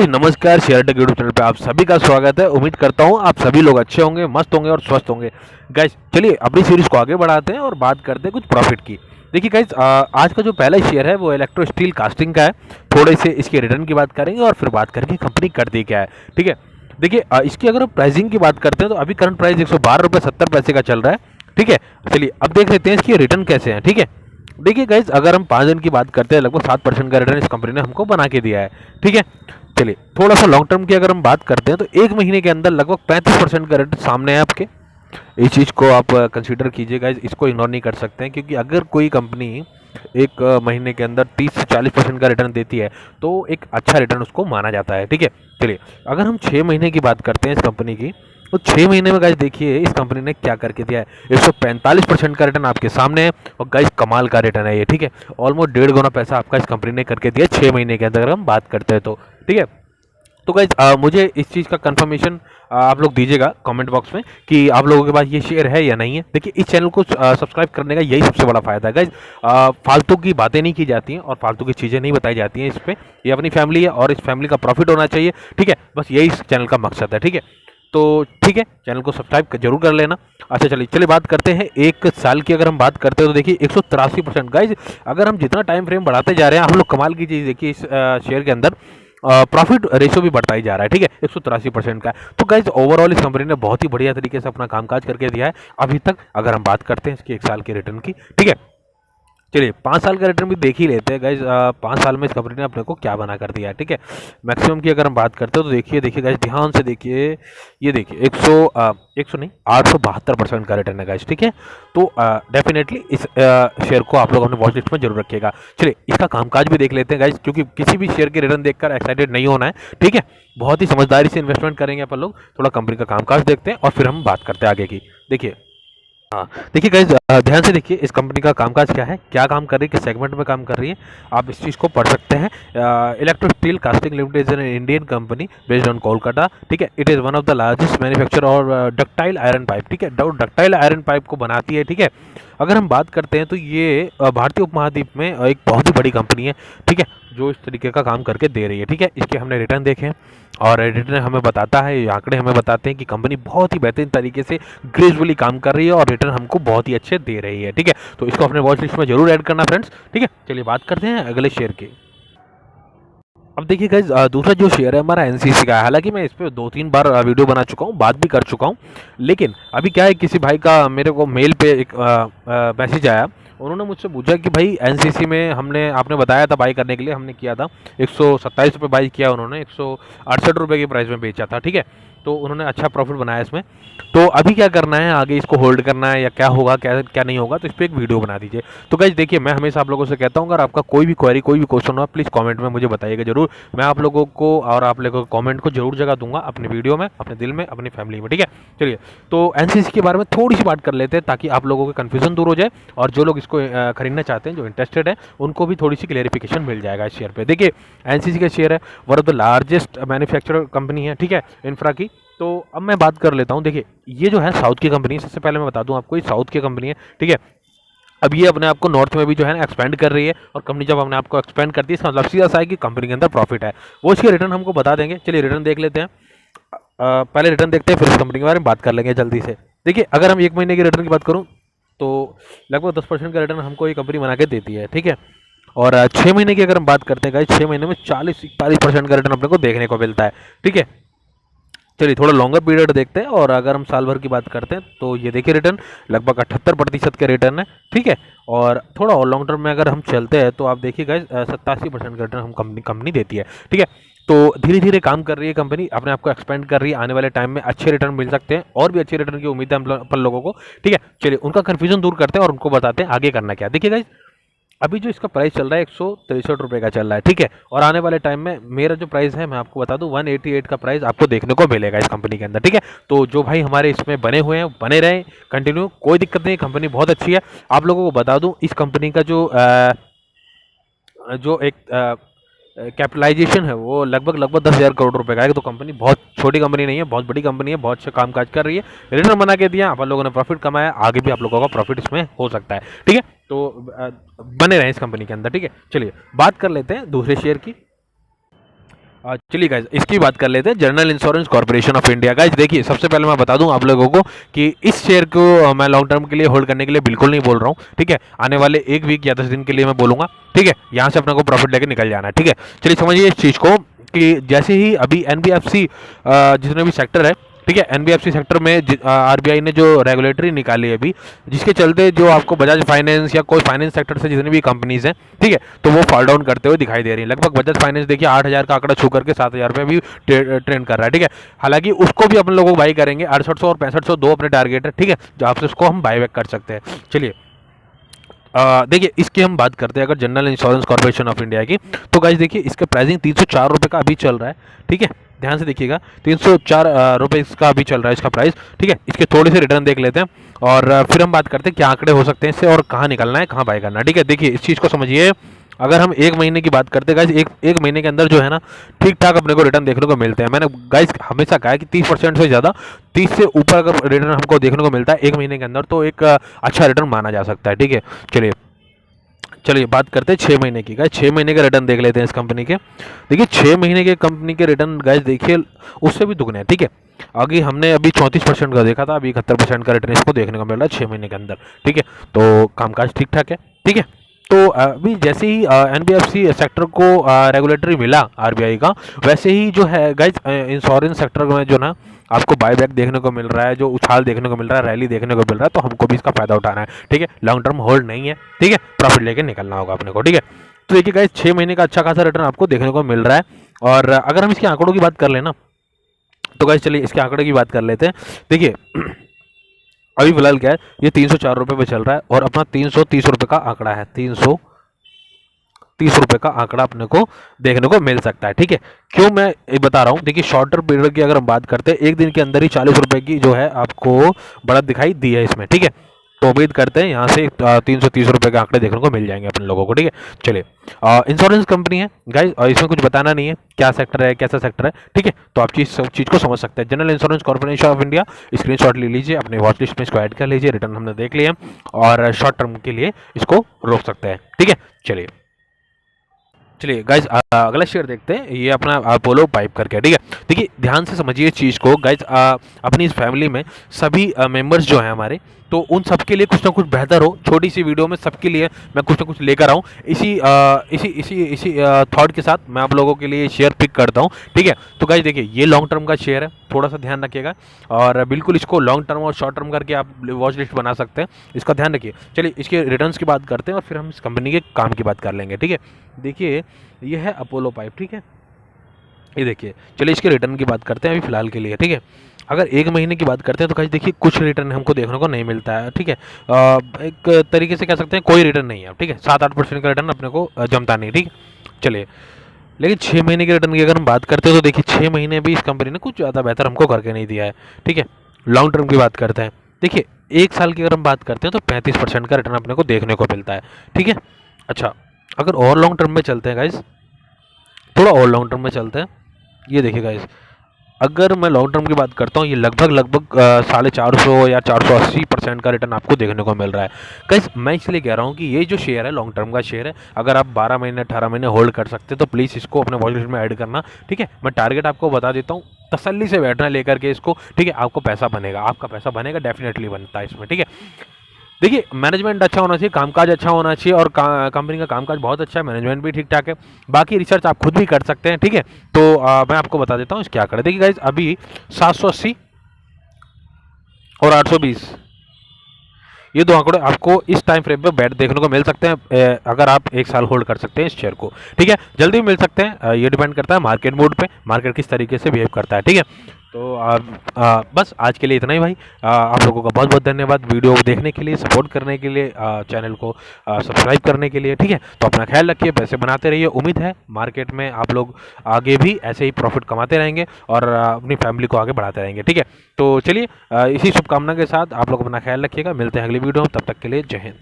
नमस्कार, share take YouTube channel पे आप सभी का स्वागत है। उम्मीद करता हूँ आप सभी लोग अच्छे होंगे, मस्त होंगे और स्वस्थ होंगे। गाइस चलिए अपनी सीरीज को आगे बढ़ाते हैं और बात करते हैं कुछ प्रॉफिट की। देखिए गाइस, आज का जो पहला शेयर है वो इलेक्ट्रो स्टील कास्टिंग का है। थोड़े से इसके रिटर्न की बात करेंगे और फिर बात करेंगे कंपनी करती क्या है। ठीक है, देखिए इसकी अगर हम प्राइसिंग की बात करते हैं तो अभी करंट प्राइस 112 रुपये 70 पैसे का चल रहा है। ठीक है, चलिए अब देख लेते हैं इसके रिटर्न कैसे हैं। ठीक है, देखिए गाइज, अगर हम 5 दिन की बात करते हैं लगभग 7% का रिटर्न इस कंपनी ने हमको बना के दिया है। ठीक है, चलिए थोड़ा सा लॉन्ग टर्म की अगर हम बात करते हैं तो एक महीने के अंदर लगभग 35% का रिटर्न सामने है आपके। इस चीज़ को आप कंसीडर कीजिए गाइज, इसको इग्नोर नहीं कर सकते हैं, क्योंकि अगर कोई कंपनी एक महीने के अंदर 30 से 40% का रिटर्न देती है तो एक अच्छा रिटर्न उसको माना जाता है। ठीक है, चलिए अगर हम 6 महीने की बात करते हैं इस कंपनी की, तो 6 महीने में गाइज देखिए इस कंपनी ने क्या करके दिया है। 145% का रिटर्न आपके सामने है और गाइज कमाल का रिटर्न है ये। ठीक है, ऑलमोस्ट 1.5 गुना पैसा आपका इस कंपनी ने करके दिया 6 महीने के अंदर अगर हम बात करते हैं तो। ठीक है, तो गाइज मुझे इस चीज़ का कंफर्मेशन आप लोग दीजिएगा कमेंट बॉक्स में कि आप लोगों के पास ये शेयर है या नहीं है। देखिए इस चैनल को सब्सक्राइब करने का यही सबसे बड़ा फ़ायदा है गाइज। फालतू की बातें नहीं की जाती हैं और फालतू की चीज़ें नहीं बताई जाती हैं इस पर। ये अपनी फैमिली है और इस फैमिली का प्रॉफिट होना चाहिए। ठीक है, बस यही इस चैनल का मकसद है। ठीक है, तो ठीक है, चैनल को सब्सक्राइब जरूर कर लेना। अच्छा चलिए बात करते हैं एक साल की। अगर हम बात करते हैं तो देखिए 183% गाइज, अगर हम जितना टाइम फ्रेम बढ़ाते जा रहे हैं, हम लोग कमाल की चीज़ देखिए इस शेयर के अंदर प्रॉफिट रेशियो भी बढ़ता ही जा रहा है। ठीक है, 183% का है। तो गाइज ओवरऑल इस कंपनी ने बहुत ही बढ़िया तरीके से अपना कामकाज करके दिया है अभी तक। अगर हम बात करते हैं इसकी एक साल के रिटर्न की, ठीक है, चलिए 5 साल का रिटर्न भी देख ही लेते हैं गाइज। 5 साल में इस कंपनी ने अपने को क्या बना कर दिया है। ठीक है, मैक्सिमम की अगर हम बात करते हैं तो देखिए गाइज, ध्यान से देखिए, ये देखिए 100 नहीं 872% का रिटर्न है गाइज। ठीक है, तो डेफिनेटली इस शेयर को आप लोग अपने वॉच लिस्ट में जरूर रखिएगा। चलिए इसका कामकाज भी देख लेते हैं गाइज, क्योंकि किसी भी शेयर के रिटर्न देखकर एक्साइटेड नहीं होना है। ठीक है, बहुत ही समझदारी से इन्वेस्टमेंट करेंगे अपन लोग। थोड़ा कंपनी का कामकाज देखते हैं और फिर हम बात करते हैं आगे की। देखिए हाँ, देखिए गाइज, ध्यान से देखिए इस कंपनी का कामकाज क्या है, क्या काम कर रही है, किस सेगमेंट में काम कर रही है। आप इस चीज़ को पढ़ सकते हैं। Electro steel casting limited is an Indian company based on Kolkata. ठीक है, it is one of the largest manufacture और डक्टाइल आयरन पाइप। ठीक है, डक्टाइल आयरन पाइप को बनाती है। ठीक है, अगर हम बात करते हैं तो ये भारतीय उपमहाद्वीप में एक बहुत ही बड़ी कंपनी है। ठीक है, जो इस तरीके का काम करके दे रही है। ठीक है, इसके हमने रिटर्न देखे हैं और रिटर्न हमें बताता है, ये आंकड़े हमें बताते हैं कि कंपनी बहुत ही बेहतरीन तरीके से ग्रेजुअली काम कर रही है और रिटर्न हमको बहुत ही अच्छे दे रही है। ठीक है, तो इसको अपने वॉच लिस्ट में जरूर ऐड करना फ्रेंड्स। ठीक है, चलिए बात करते हैं अगले शेयर की। अब देखिए गाइज, दूसरा जो शेयर है हमारा एनसीसी का है। हालांकि मैं इस पर 2-3 बार वीडियो बना चुका हूँ, बात भी कर चुका हूँ, लेकिन अभी क्या है, किसी भाई का मेरे को मेल पे एक मैसेज आया। उन्होंने मुझसे पूछा कि भाई एनसीसी में आपने बताया था बाई करने के लिए, हमने किया था 127 रुपये बाई किया, उन्होंने 168 रुपये की प्राइस में बेचा था। ठीक है, तो उन्होंने अच्छा प्रॉफिट बनाया इसमें। तो अभी क्या करना है, आगे इसको होल्ड करना है या क्या होगा, क्या क्या नहीं होगा, तो इस पर एक वीडियो बना दीजिए। तो गाइज देखिए, मैं हमेशा आप लोगों से कहता हूँ, अगर आपका कोई भी क्वेरी, कोई भी क्वेश्चन हो, प्लीज़ कमेंट में मुझे बताइएगा जरूर। मैं आप लोगों को और आप लोगों को कमेंट को जरूर जगह दूंगा अपने वीडियो में, अपने दिल में, अपनी फैमिली में। ठीक है, चलिए तो एनसीसी के बारे में थोड़ी सी बात कर लेते हैं ताकि आप लोगों का कन्फ्यूजन दूर हो जाए और जो लोग इसको खरीदना चाहते हैं, जो इंटरेस्टेड है, उनको भी थोड़ी सी क्लेरिफिकेशन मिल जाएगा इस शेयर पर। देखिए एनसीसी का शेयर है, one of the largest manufacturer company है। ठीक है, इंफ्रा की। तो अब मैं बात कर लेता हूँ। देखिए ये जो है साउथ की कंपनी है। सबसे पहले मैं बता दूं आपको, ये साउथ की कंपनी है। ठीक है, अब ये अपने आप को नॉर्थ में भी जो है ना एक्सपेंड कर रही है और कंपनी जब अपने आप को एक्सपेंड करती है, इसका मतलब सीधा सा है कि कंपनी के अंदर प्रॉफिट है। वो इसके रिटर्न हमको बता देंगे। चलिए रिटर्न देख लेते हैं। पहले रिटर्न देखते हैं, फिर इस कंपनी के बारे में बात कर लेंगे जल्दी से। देखिए अगर हम एक महीने के रिटर्न की बात करूँ तो लगभग 10% का रिटर्न हमको ये कंपनी बना के देती है। ठीक है, और 6 महीने की अगर हम बात करते हैं, 6 महीने में 40-41% का रिटर्न अपने को देखने को मिलता है। ठीक है, चलिए थोड़ा लॉन्गर पीरियड देखते हैं। और अगर हम साल भर की बात करते हैं तो ये देखिए रिटर्न लगभग 78% के रिटर्न है। ठीक है, और थोड़ा और लॉन्ग टर्म में अगर हम चलते हैं तो आप देखिए गाइस, 87% का रिटर्न हम कंपनी देती है। ठीक है, तो धीरे धीरे काम कर रही है कंपनी, अपने आप को एक्सपेंड कर रही है। आने वाले टाइम में अच्छे रिटर्न मिल सकते हैं और भी अच्छे रिटर्न की उम्मीद है अपन लोगों को। ठीक है, चलिए उनका कन्फ्यूजन दूर करते हैं और उनको बताते हैं आगे करना क्या। देखिए गाइस, अभी जो इसका प्राइस चल रहा है 163 रुपये का चल रहा है। ठीक है, और आने वाले टाइम में मेरा जो प्राइस है मैं आपको बता दूं 188 का प्राइस आपको देखने को मिलेगा इस कंपनी के अंदर। ठीक है, तो जो भाई हमारे इसमें बने हुए हैं बने रहें कंटिन्यू, कोई दिक्कत नहीं, कंपनी बहुत अच्छी है। आप लोगों को बता दूं इस कंपनी का जो एक कैपिटलाइजेशन है वो लगभग 10,000 करोड़ रुपए का है। तो कंपनी बहुत छोटी कंपनी नहीं है, बहुत बड़ी कंपनी है, बहुत अच्छा कामकाज कर रही है। रिटर्न बना के दिया, आप लोगों ने प्रॉफिट कमाया, आगे भी आप लोगों का प्रॉफिट इसमें हो सकता है। ठीक है, तो बने रहें इस कंपनी के अंदर। ठीक है, चलिए बात कर लेते हैं दूसरे शेयर की। चलिए गाइज इसकी बात कर लेते हैं, general insurance corporation of India. Guys देखिए, सबसे पहले मैं बता दूं आप लोगों को कि इस शेयर को मैं लॉन्ग टर्म के लिए होल्ड करने के लिए बिल्कुल नहीं बोल रहा हूं, ठीक है। आने वाले 1 वीक या 10 दिन के लिए मैं बोलूंगा, ठीक है। यहां से अपने को प्रॉफिट लेके निकल जाना है, ठीक है। चलिए समझिए इस चीज़ को कि जैसे ही अभी एनबीएफसी जितने भी सेक्टर है, ठीक है, एनबीएफसी सेक्टर में आरबीआई ने जो रेगुलेटरी निकाली है अभी, जिसके चलते जो आपको बजाज फाइनेंस या कोई फाइनेंस सेक्टर से जितनी भी कंपनीज हैं, ठीक है, तो वो फॉल डाउन करते हुए दिखाई दे रही है। लगभग बजाज फाइनेंस देखिए 8,000 का आंकड़ा छू करके 7,000 पे भी ट्रेंड कर रहा है, ठीक है। हालांकि उसको भी अपन लोग बाई करेंगे, 6800 और 6500 दो अपने टारगेट है, ठीक है, जो आपसे उसको हम बाई बैक कर सकते हैं। चलिए देखिए इसकी हम बात करते हैं अगर general insurance corporation of India की, तो गाइस देखिए इसका प्राइसिंग 304 रुपये का अभी चल रहा है, ठीक है। ध्यान से देखिएगा, 304 रुपये इसका अभी चल रहा है इसका प्राइस, ठीक है। इसके थोड़े से रिटर्न देख लेते हैं और फिर हम बात करते हैं क्या आंकड़े हो सकते हैं इससे और कहाँ निकलना है, कहाँ बाय करना है, ठीक है। देखिए इस चीज़ को समझिए, अगर हम 1 महीने की बात करते हैं गाइस, एक महीने के अंदर जो है ना ठीक ठाक अपने को रिटर्न देखने को मिलते हैं। मैंने गाइस हमेशा कहा है कि 30% से ज़्यादा, 30 से ऊपर अगर रिटर्न हमको देखने को मिलता है 1 महीने के अंदर, तो एक अच्छा रिटर्न माना जा सकता है, ठीक है। चलिए चलिए बात करते हैं 6 महीने की। गाइस 6 महीने के रिटर्न देख लेते हैं इस कंपनी के। देखिए 6 महीने के कंपनी के रिटर्न गाइस देखिए उससे भी दुगने हैं, ठीक है। आगे हमने अभी 34% का देखा था, अभी 71% का रिटर्न इसको देखने को मिल रहा है 6 महीने के अंदर, ठीक है। तो कामकाज ठीक ठाक है, ठीक है। तो अभी जैसे ही एनबीएफसी सेक्टर को रेगुलेटरी मिला आरबीआई का, वैसे ही जो है गाइस इंश्योरेंस सेक्टर में जो ना आपको बायबैक देखने को मिल रहा है, जो उछाल देखने को मिल रहा है, रैली देखने को मिल रहा है, तो हमको भी इसका फायदा उठाना है, ठीक है। लॉन्ग टर्म होल्ड नहीं है, ठीक है, प्रॉफिट लेके निकलना होगा अपने को, ठीक है। तो देखिए गाइस 6 महीने का अच्छा खासा रिटर्न आपको देखने को मिल रहा है। और अगर हम इसके आंकड़ों की बात कर लेना, तो गाइस चलिए इसके आंकड़े की बात कर लेते हैं। देखिए अभी फिलहाल क्या है, ये 304 रुपये पे चल रहा है और अपना 330 रुपये का आंकड़ा है, 330 रुपये का आंकड़ा अपने को देखने को मिल सकता है, ठीक है। क्यों मैं ये बता रहा हूँ, देखिए शॉर्टर पीरियड की अगर हम बात करते हैं, एक दिन के अंदर ही 40 रुपये की जो है आपको बढ़त दिखाई दी है इसमें, ठीक है। तो उम्मीद करते हैं यहाँ से 330 रुपये के आंकड़े देखने को मिल जाएंगे अपन लोगों को, ठीक है। चलिए इंश्योरेंस कंपनी है गाइस, और इसमें कुछ बताना नहीं है क्या सेक्टर है कैसा सेक्टर है, ठीक है। तो आप सब चीज़ को समझ सकते हैं। General insurance corporation of India, screenshot ले लीजिए, अपने वॉच लिस्ट में इसको ऐड कर लीजिए। रिटर्न हमने देख लिया और शॉर्ट टर्म के लिए इसको रोक सकते हैं, ठीक है। चलिए चलिए गाइज अगला शेयर देखते हैं, ये अपना अपोलो पाइप करके, ठीक है। देखिए ध्यान से समझिए इस चीज़ को गाइज, अपनी इस फैमिली में सभी मेंबर्स जो हैं हमारे, तो उन सबके लिए कुछ ना कुछ बेहतर हो। छोटी सी वीडियो में सबके लिए मैं कुछ ना कुछ लेकर आऊँ, इसी थॉट के साथ मैं आप लोगों के लिए शेयर पिक करता हूँ, ठीक है। तो गाइज देखिए ये लॉन्ग टर्म का शेयर है, थोड़ा सा ध्यान रखिएगा और बिल्कुल इसको लॉन्ग टर्म और शॉर्ट टर्म करके आप वॉच लिस्ट बना सकते हैं, इसका ध्यान रखिए। चलिए इसके रिटर्न्स की बात करते हैं और फिर हम इस कंपनी के काम की बात कर लेंगे, ठीक है। देखिए ये है अपोलो पाइप, ठीक है। ये देखिए चलिए इसके रिटर्न की बात करते हैं अभी फिलहाल के लिए, ठीक है। अगर 1 महीने की बात करते हैं तो कहीं देखिए कुछ रिटर्न हमको देखने को नहीं मिलता है, ठीक है। एक तरीके से कह सकते हैं कोई रिटर्न नहीं है, ठीक है। 7-8% का रिटर्न अपने को जमता नहीं, ठीक है। चलिए लेकिन 6 महीने के रिटर्न की अगर हम बात करते हैं तो देखिए 6 महीने भी इस कंपनी ने कुछ ज़्यादा बेहतर हमको करके नहीं दिया है, ठीक है। लॉन्ग टर्म की बात करते हैं, देखिए 1 साल की अगर हम बात करते हैं तो 35% का रिटर्न अपने को देखने को मिलता है, ठीक है। अच्छा अगर और लॉन्ग टर्म में चलते हैं गाइज, थोड़ा और लॉन्ग टर्म में चलते हैं, ये देखिए गाइस अगर मैं लॉन्ग टर्म की बात करता हूँ, ये लगभग 450 या 480% का रिटर्न आपको देखने को मिल रहा है। गाइस मैं इसलिए कह रहा हूँ कि ये जो शेयर है लॉन्ग टर्म का शेयर है, अगर आप 12 महीने 18 महीने होल्ड कर सकते हैं तो प्लीज़ इसको अपने वॉच लिस्ट में ऐड करना, ठीक है। मैं टारगेट आपको बता देता हूँ, तसल्ली से बैठना लेकर के इसको, ठीक है। आपको पैसा बनेगा, आपका पैसा बनेगा, डेफिनेटली बनता है इसमें, ठीक है। देखिए मैनेजमेंट अच्छा होना चाहिए, कामकाज अच्छा होना चाहिए और कंपनी का कामकाज बहुत अच्छा है, मैनेजमेंट भी ठीक ठाक है। बाकी रिसर्च आप खुद भी कर सकते हैं, ठीक है। तो मैं आपको बता देता हूँ क्या करें। देखिए गाइज अभी 780 और 820 ये दो आंकड़े आपको इस टाइम फ्रेम पे बैठ देखने को मिल सकते हैं, अगर आप 1 साल होल्ड कर सकते हैं इस शेयर को, ठीक है। जल्दी मिल सकते हैं, ये डिपेंड करता है मार्केट मूड पे, मार्केट किस तरीके से बिहेव करता है, ठीक है। तो बस आज के लिए इतना ही भाई। आप लोगों का बहुत बहुत धन्यवाद वीडियो को देखने के लिए, सपोर्ट करने के लिए, चैनल को सब्सक्राइब करने के लिए, ठीक है। तो अपना ख्याल रखिए, पैसे बनाते रहिए, उम्मीद है मार्केट में आप लोग आगे भी ऐसे ही प्रॉफिट कमाते रहेंगे और अपनी फैमिली को आगे बढ़ाते रहेंगे, ठीक है। तो चलिए इसी शुभकामना के साथ आप लोग अपना ख्याल रखिएगा, मिलते हैं अगली वीडियो में, तब तक के लिए जय हिंद।